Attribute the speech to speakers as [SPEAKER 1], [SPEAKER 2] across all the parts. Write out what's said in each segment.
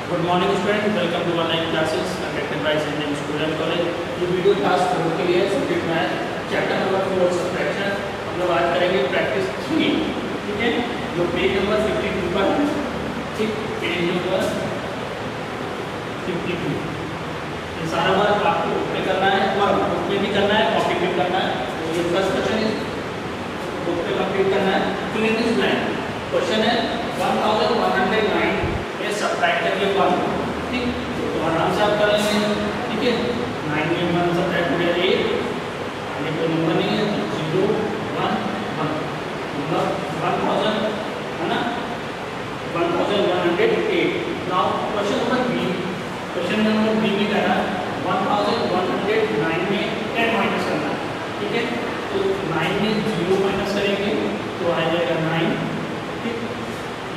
[SPEAKER 1] Good morning student, welcome to online classes conducted by saint James school and college. ये video class 4 के लिए subject math chapter number 4 subtraction. हम लोग आज करेंगे प्रैक्टिस 3, ठीक है, जो पेज नंबर 52 पर है। ठीक, पेज नंबर 52 ये सारा वर्क आपको बुक में करना है और बुक में भी करना है, कॉपी में करना है। तो ये फर्स्ट क्वेश्चन है, बुक पे कंप्लीट करना है। Fill in this blank. Question है 1109 सब्ट्रैक्ट करके 1, ठीक, तो आराम से आप कर लेंगे, ठीक है। 9 में 1 सब्ट्रैक्ट हो गया 8, आगे कोई नंबर नहीं है तो 0 1 1 मतलब 1000 है ना, 1108। Now question number B, question number B में कहना 1109 में 10 माइनस करना है, ठीक है। तो 9 में 0 माइनस करेंगे तो आ जाएगा 9, ठीक।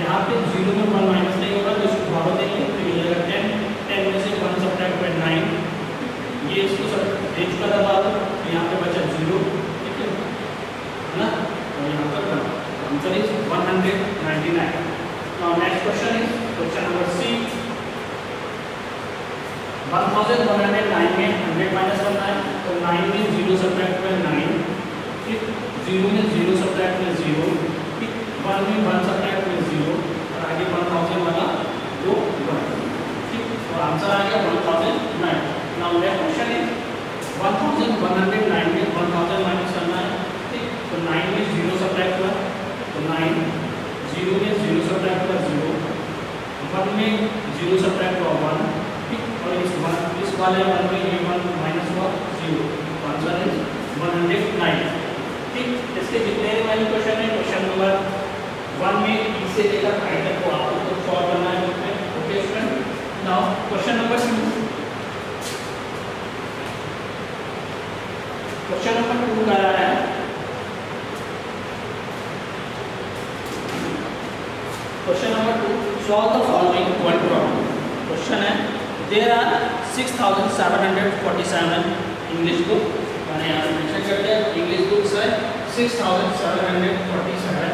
[SPEAKER 1] यहाँ पे 0 में 1 माइनस नहीं होगा तो इसको भाग देंगे तो ये जाएगा 10 में से 1 सब्ट्रैक्ट बाय 9, ये इसको सब दे चुका था बाद, तो यहाँ पे बचा 0, ठीक है ना, और यहाँ पर answer is 199। Now next question is question number C. 1109 में 100 माइनस करना है तो 9 में 0 सब्ट्रैक्ट बाय 9, ठीक, 0 में 0 सब्ट्रैक्ट बाय 0, ठीक, 1 में 1 सब्ट्रैक्ट बाय 0 और आगे 1000 वाला जो 1, ठीक, और आंसर आ गया 1009। नाउ नेक्स्ट क्वेश्चन है 1109 में 1000 माइनस करना है, ठीक, तो 9 में 0 सब्ट्रैक्ट हुआ तो 9, 0 में 0 सब्ट्रैक्ट हुआ 0, 1 में 0 सब्ट्रैक्ट हुआ 1, ठीक, और इस वाले 1 में ये 1 माइनस हुआ 0, आंसर इज 109, ठीक। इसके जितने वाले क्वेश्चन है क्वेश्चन नंबर 1 में ई से लेकर आई तक को आपको तो सॉल्व करना है बुक में, okay student. Now question number 2, question number 2 कह रहा है question number 2, solve the following one problem. Question है देयर आर 6747 इंग्लिश बुक, मैंने यहाँ मेंशन कर दिया इंग्लिश बुक्स है 6747,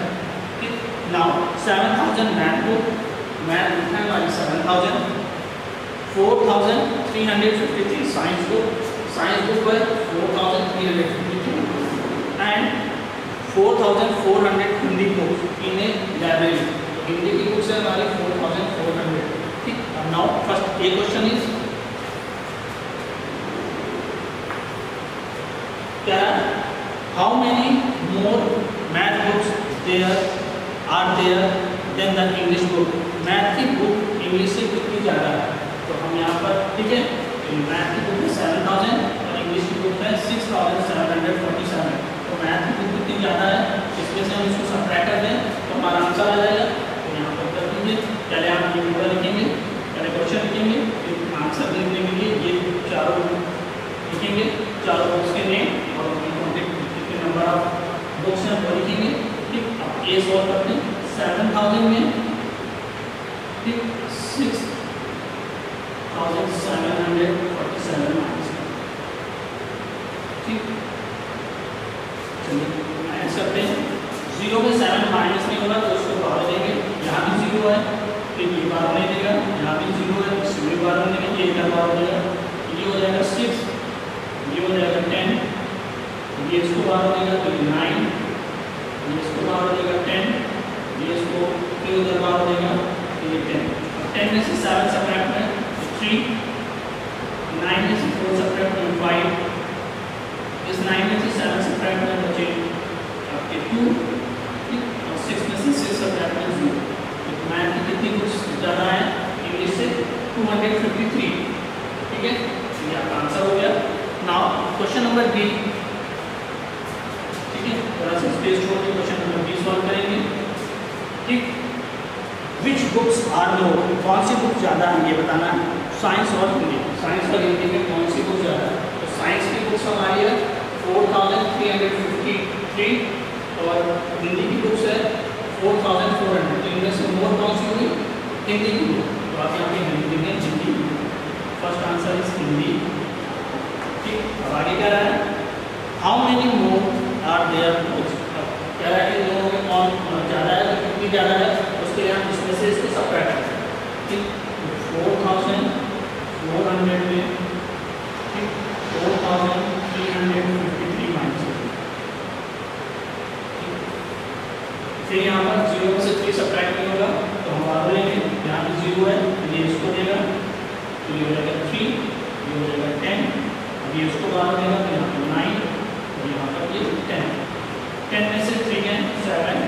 [SPEAKER 1] ठीक। नाउ 7000 मैथ बुक, मैथ लिखना है वाली 7000, 4353 साइंस बुक है 4353 and 4400 Hindi books in a library. Hindi की बुक्स है हमारी 4400, ठीक। Now first a question is क्या, how many more math books there are there than the English book. Math की बुक इंग्लिश से कितनी ज़्यादा है, तो हम यहाँ पर, ठीक है, मैथ की बुक है 7000 और इंग्लिश की बुक है 6747, तो मैथ की बुक कितनी ज़्यादा है, इसमें से हम इसको सब्ट्रैक्ट कर दें तो हमारा आंसर आ जाएगा। तो यहाँ पर कर दीजिए, पहले आप ये पूरा लिखेंगे, पहले क्वेश्चन लिखेंगे, फिर आंसर लिखने के लिए ये चारों लिखेंगे, चारों बुक्स के नेम और कितने नंबर ऑफ बुक्स हैं वो लिखेंगे, ठीक। अब ये सॉल्व करते हैं 7000 में, ठीक, 6747 माइनस, ठीक, चलिए माइनस करते हैं। 0 में 7 माइनस नहीं होगा तो उसको बाहर देंगे, यहाँ भी 0 है फिर ये बाहर नहीं देगा, यहाँ भी 0 है इसमें भी बाहर नहीं देंगे, ये इधर बाहर देगा, ये हो जाएगा 6, ये हो जाएगा 10, ये इसको बाहर देगा तो ये 9, ये इसको बाहर देगा 10, ये इसको फिर उधर बाहर देगा तो ये 10। 10 में से 7 सब्ट्रैक्ट में 3, 9 में से 4 सब्ट्रैक्ट में 5, इस 9 में से 7 सब्ट्रैक्ट में बचे आपके 2, ठीक, और 6 में से 6 सब्ट्रैक्ट में 0। तो मैथ की कितनी बुक्स ज़्यादा है इंग्लिश से 253, ठीक है, ये आपका आंसर हो गया। नाउ क्वेश्चन नंबर बी, ठीक है, थोड़ा सा स्पेस छोड़ के क्वेश्चन नंबर बी सॉल्व करेंगे, ठीक। विच बुक्स आर मोर, कौन सी बुक ज़्यादा है ये बताना है, साइंस और हिंदी, साइंस और हिंदी में कौन सी बुक ज़्यादा है। तो साइंस की बुक्स हमारी है 4353 और हिंदी की बुक्स है 4400, तो इनमें से मोर कौन सी हुई, हिंदी की बुक, तो आप यहाँ पे हिंदी में Hindi, first answer is Hindi, ठीक। अब आगे क्या रहा है, how many more are there books, कह रहा है कि दोनों में कौन ज़्यादा है, तो कितनी ज़्यादा है, उसके लिए हम इसमें से इसको सब्ट्रैक्ट करें, ठीक। 4 400 में 4353 माइनस। फिर यहाँ पर 0 में से 3 सब्ट्रैक्ट नहीं होगा तो हम बाहर लेंगे, यहाँ पे 0 है ये इसको देगा तो ये हो जाएगा 3, ये हो जाएगा 10, अब ये उसको बाहर देगा तो यहाँ पर 9 और यहाँ पर ये 10। 10 में से 3 है 7,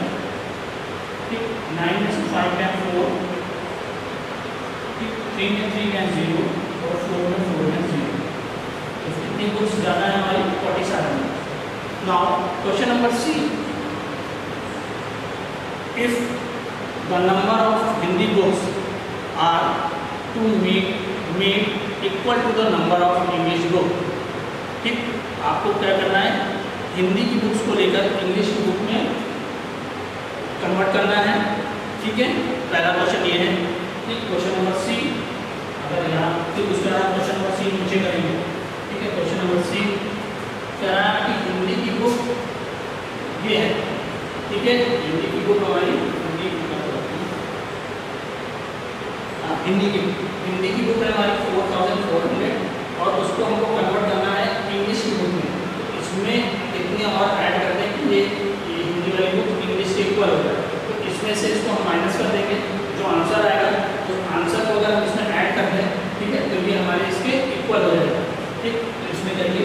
[SPEAKER 1] ठीक, 9 में से 5 है 4, ठीक, 3 में 3 है 0 और 4 में 4 है 0। तो कितनी बुक्स ज़्यादा है हमारी 47। Now question number C, if the number of Hindi books are to make equal to the number of English book, ठीक, आपको क्या करना है, हिंदी की बुक्स को लेकर इंग्लिश की बुक में कन्वर्ट करना है, ठीक है। पहला क्वेश्चन ये है, ठीक, क्वेश्चन नंबर सी, अगर यहाँ फिर उसके बाद क्वेश्चन नंबर सी नीचे करेंगे, ठीक है। क्वेश्चन नंबर सी कह रहा है कि हिंदी की बुक ये है, ठीक है, हिंदी की बुक हमारी हिंदी की बुक है हमारी 4400 और उसको हमको कन्वर्ट करना है इंग्लिश की बुक में। तो इसमें कितने और ऐड कर दें कि ये हिंदी वाली बुक इंग्लिश के इक्वल हो जाए, तो इसमें से इसको हम माइनस कर देंगे, जो आंसर आएगा तो आंसर को अगर हम इसमें ऐड कर दें, ठीक है, तो ये हमारे इसके इक्वल हो जाएगा, ठीक। तो इसमें करिए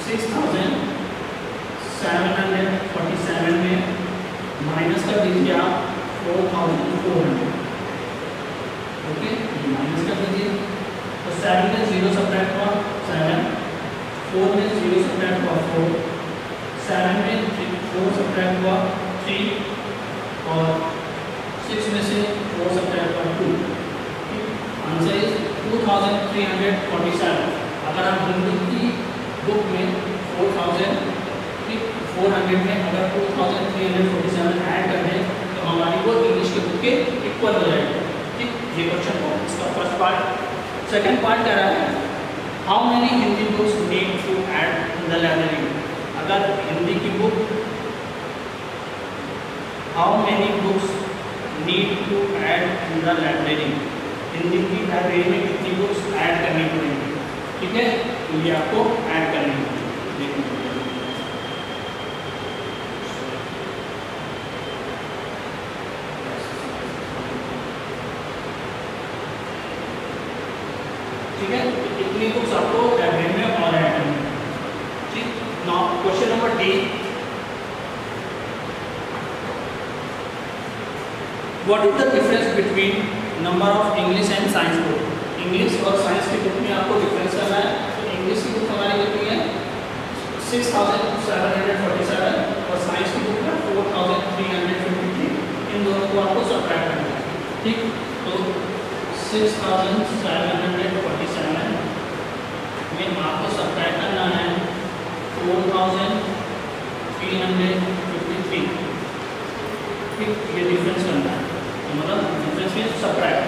[SPEAKER 1] 6747 में माइनस कर दीजिए आप 4400, ओके, माइनस कर दीजिए। तो 7 में 0 सब्ट्रैक्ट हुआ 7, 4 में 0 सब्ट्रैक्ट हुआ 4, 7 में 4 सब्ट्रैक्ट हुआ 3 और 6 में से 4 सब्ट्रैक्ट हुआ 2, ठीक। Answer is 2347। अगर हम हिंदी की बुक में 400 में अगर 2347 ऐड कर दें तो हमारी वो इंग्लिश के बुक के इक्वल हो जाएगी, ठीक। ये क्वेश्चन को इसका फर्स्ट पार्ट। सेकंड पार्ट कह रहा है how many Hindi books need to add in the library. अगर हिंदी की book how many books need to add in the library, Hindi की लाइब्रेरी में कितनी बुक्स ऐड करनी पड़ेगी, ठीक है, तो ये आपको ऐड करनी होगी। ठीक है, इतनी बुक्स आपको लाइब्रेरी में और ऐड करनी है, ठीक। Now question number D, what is the difference between number of English and science book. English और साइंस की बुक में आपको डिफरेंस करना है। तो इंग्लिश की बुक हमारी कितनी है 6747 और साइंस की बुक है 4353। इन दोनों को आपको सब्ट्रैक्ट करना है, ठीक। तो 6747 में आपको सब्ट्रैक्ट करना है 4353, ठीक। ये डिफरेंस करना है, तो मतलब डिफरेंस में सब्ट्रैक्ट,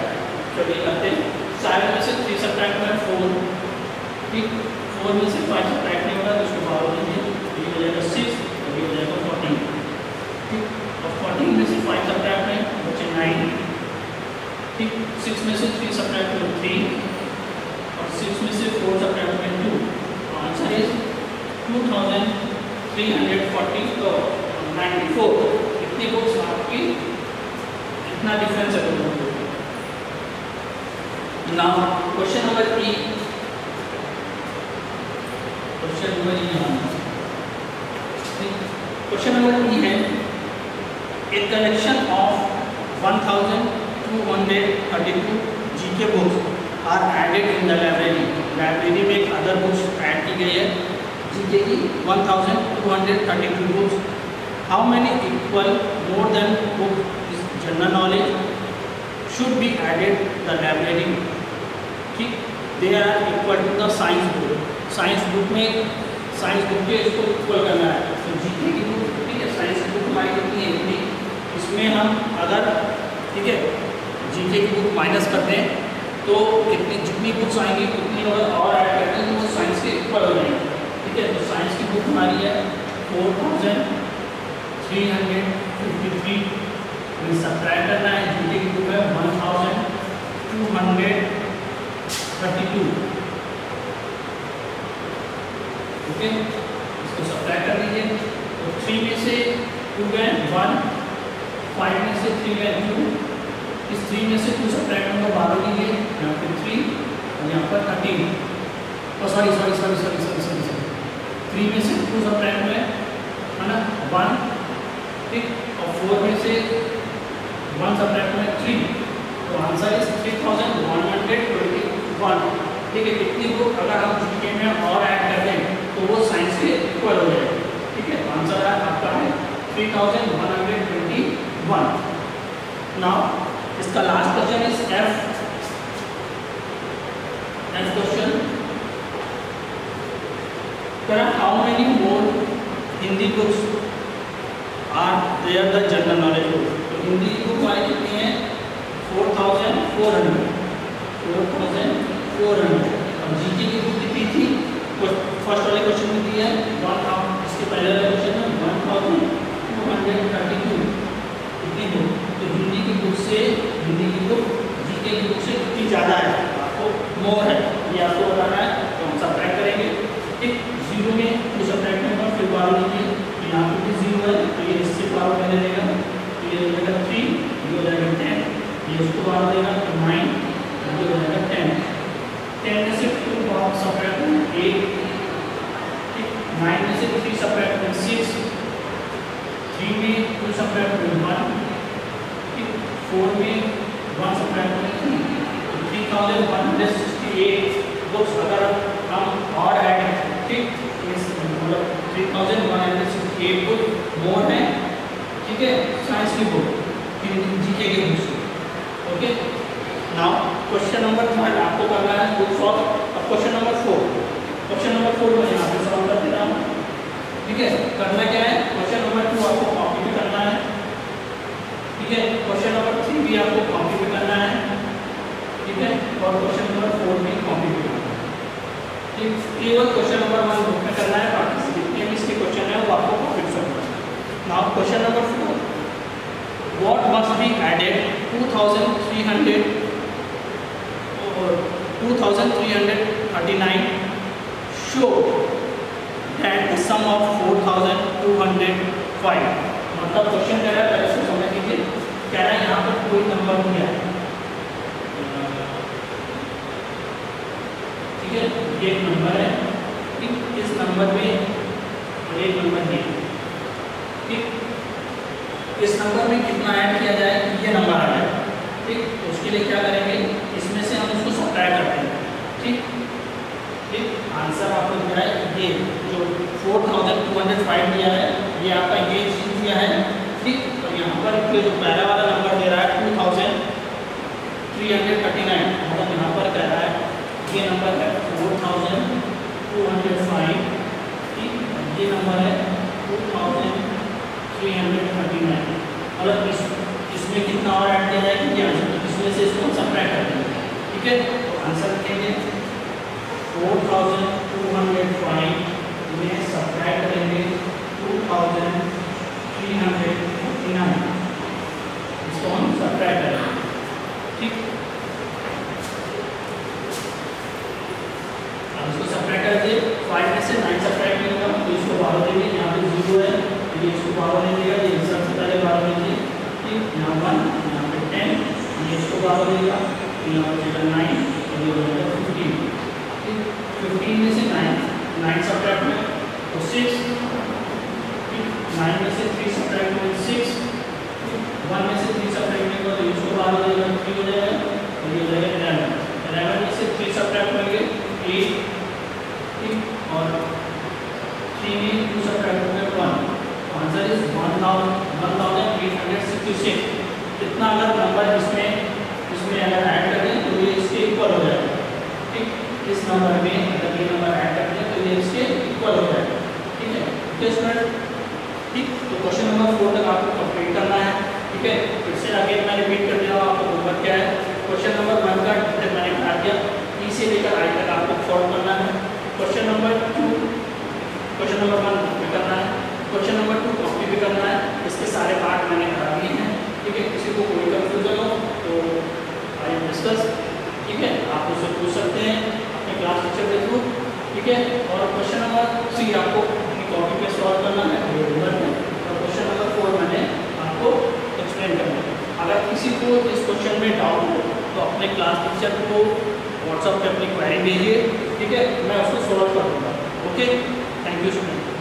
[SPEAKER 1] चलिए करते हैं। 7 में से 3 सब्ट्रैक्ट में 4, ठीक। 4 में से 5 सब्ट्रैक्ट नहीं होगा तो उसको बाहर लीजिए, ये हो जाएगा 6 और ये हो जाएगा 14, ठीक। और 14 में से 5 सब्ट्रैक्ट में बचे 9, ठीक। 6 में से 3 सब्ट्रैक्ट में 3 और 6 में से 4 सब्ट्रैक्ट में 2। आंसर इज 2340 इतनी बुक्स आपकी, इतना डिफरेंस है दोनों में। Now question number E, question number E है a collection of 1232 GK books are added in the library. Library में एक अदर बुक्स ऐड की गई है जीके की 1232 books. How many equal more than book general knowledge should be added the library, ठीक। They are equal to the science book. Science book में science book के इसको इक्वल करना है। तो जीके की बुक, ठीक है, साइंस की बुक हमारी कितनी है इतनी, इसमें हम अगर, ठीक है, जीके की बुक माइनस करते हैं तो कितनी जितनी बुक्स आएंगी उतनी अगर और ऐड करते हैं तो वो साइंस के इक्वल हो जाएंगे, ठीक है। तो साइंस की बुक हमारी है 4353, सब्ट्रैक्ट करना है। जीके की बुक है 1232 32। ओके, इसको सब्ट्रैक्ट कर लीजिए। तो 3 में से 2 गए 1, 5 में से 3 गए 2, इस 3 में से 2 सब्ट्रैक्ट होगा 12 लीजिए, यहाँ पे 3 और यहाँ पर 13। सॉरी 3 में से 2 सब्ट्रैक्ट हुए है ना 1, ठीक, और 4 में से 1 सब्ट्रैक्ट हुए 3। तो आंसर इज 3121। ठीक है, कितनी बुक अगर हम जीके में और ऐड कर दें तो वो साइंस के इक्वल हो जाएगा। ठीक है, आंसर आपका है 3121। नाउ इसका last question is F question. How many more Hindi books are there the general knowledge book. तो हिंदी की बुक वाली कितनी है 4400। और जीके की बुक कितनी थी, फर्स्ट वाले क्वेश्चन में दी है 1000, इसके पहले वाले क्वेश्चन में 1232। कितनी बुक, तो हिंदी की बुक जीके की बुक से कितनी ज़्यादा है, आपको मोर है ये आपको बताना है। तो हम सब्ट्रैक्ट करेंगे। ठीक, 0 में 2 सब्ट्रैक्ट होगा, फिर 12 लीजिए, तो यहाँ पे भी 0 है तो ये इससे 12 पहले देगा, तो ये हो जाएगा 3, ये हो जाएगा 10, ये उसको 12 देगा तो 9, ये हो जाएगा 10। 10 में से 2 सब्ट्रैक्ट में 8, 9 में से 3 सब्ट्रैक्ट में 6, 3 में 2 सब्ट्रैक्ट में 1, 4 में 1 सब्ट्रैक्ट में 3। 3168 बुक्स अगर हम और ऐड, ठीक, मतलब 3168 बुक मोर है। ठीक है, साइंस की बुक जीके की बुक से। ओके, नाउ क्वेश्चन नंबर 3 आपको करना है बुक सॉल्व। अब क्वेश्चन नंबर 4 मैं यहाँ पे सॉल्व कर देता हूँ। ठीक है, करना क्या है, क्वेश्चन नंबर 2 आपको कॉपी पे करना है। ठीक है, क्वेश्चन नंबर 3 भी आपको कॉपी पे करना है। ठीक है, और क्वेश्चन नंबर 4 भी कॉपी पे करना है। ठीक, केवल क्वेश्चन नंबर 1 बुक में करना है, बाकी जितने भी इसके क्वेश्चन है वो आपको कॉपी पे करना है। Now question number 4, what must be added 2339 show that the sum of 4205। मतलब क्वेश्चन कह रहा है, पहले से समझ लीजिए, कह रहा है यहाँ पर कोई नंबर दिया है। ठीक है, ये एक नंबर है, ठीक, इस नंबर में एक नंबर है। ठीक, इस नंबर में कितना ऐड किया जाए कि ये नंबर आ जाए। ठीक, तो उसके लिए क्या करेंगे, इसमें से हम उसको सब्ट्रैक्ट करते हैं। ठीक, आंसर आपको दिया है ये जो 4205 दिया है, ये आपका ये चीज दिया है। ठीक, तो यहाँ पर ये जो पहला वाला नंबर दे रहा है 2339, मतलब यहाँ पर कह रहा है ये नंबर है 4205। ठीक, ये नंबर है 2339। मतलब इसमें कितना और ऐड किया जाएगा, क्या इसमें से इसको सब्ट्रैक्ट कर देंगे। ठीक है, तो आंसर लिखेंगे 4205 में सब्ट्रैक्ट करेंगे 2339, इसको हम सब्ट्रैक्ट करेंगे। ठीक, अब इसको सब्ट्रैक्ट कर दिए, 5 में से 9 सब्ट्रैक्ट करेंगे तो इसको 12 देंगे, यहाँ पे 0 है तो ये इसको 12 नहीं देगा, ये सबसे पहले 12 लीजिए। ठीक, यहाँ 1, यहाँ पे 10, ये इसको 12 देगा, यहाँ हो जाएगा 9 और ये हो जाएगा 15। 15 में से 9 सब्ट्रैक्ट में तो 6, 9 में से 3 सब्ट्रैक्ट में 6, 1 में से 3 सब्ट्रैक्ट में तो इसको 12 देगा, 3 हो जाएगा और ये हो जाएगा 11 में से 3 सब्ट्रैक्ट करेंगे 8, ठीक, और 3 में 2 सब्ट्रैक्ट में 1। Answer is 1866। कितना अगर नंबर इसमें अगर ऐड कर दें तो ये इसके इक्वल हो जाएगा। ठीक, इस नंबर में अगर ये नंबर ऐड कर दें तो ये इसके इक्वल हो जाएगा। ठीक है, ठीक, तो क्वेश्चन नंबर 4 तक आपको कंप्लीट करना है। ठीक है, फिर से आगे मैं रिपीट कर दिया हूँ, आपको होमवर्क क्या है, क्वेश्चन नंबर 1 का मैंने बता दिया, ई से लेकर आई तक आपको सॉल्व करना है। क्वेश्चन नंबर 1 कॉपी करना है, क्वेश्चन नंबर 2 कॉपी भी करना है। इसके सारे पार्ट मैंने करा दिए हैं। ठीक है, किसी को कोई कंफ्यूजन हो तो आई डिस्कस। ठीक है, आप उससे पूछ सकते हैं। है। और क्वेश्चन नंबर 3 आपको अपनी कॉपी पे सॉल्व करना है रेगुलर में, और क्वेश्चन नंबर 4 मैंने आपको एक्सप्लेन करना है। अगर किसी को इस क्वेश्चन में डाउट हो तो अपने क्लास टीचर को व्हाट्सएप पे अपनी क्वेरी भेजिए, ठीक है, मैं उसको सॉल्व कर दूँगा। Okay, thank you student.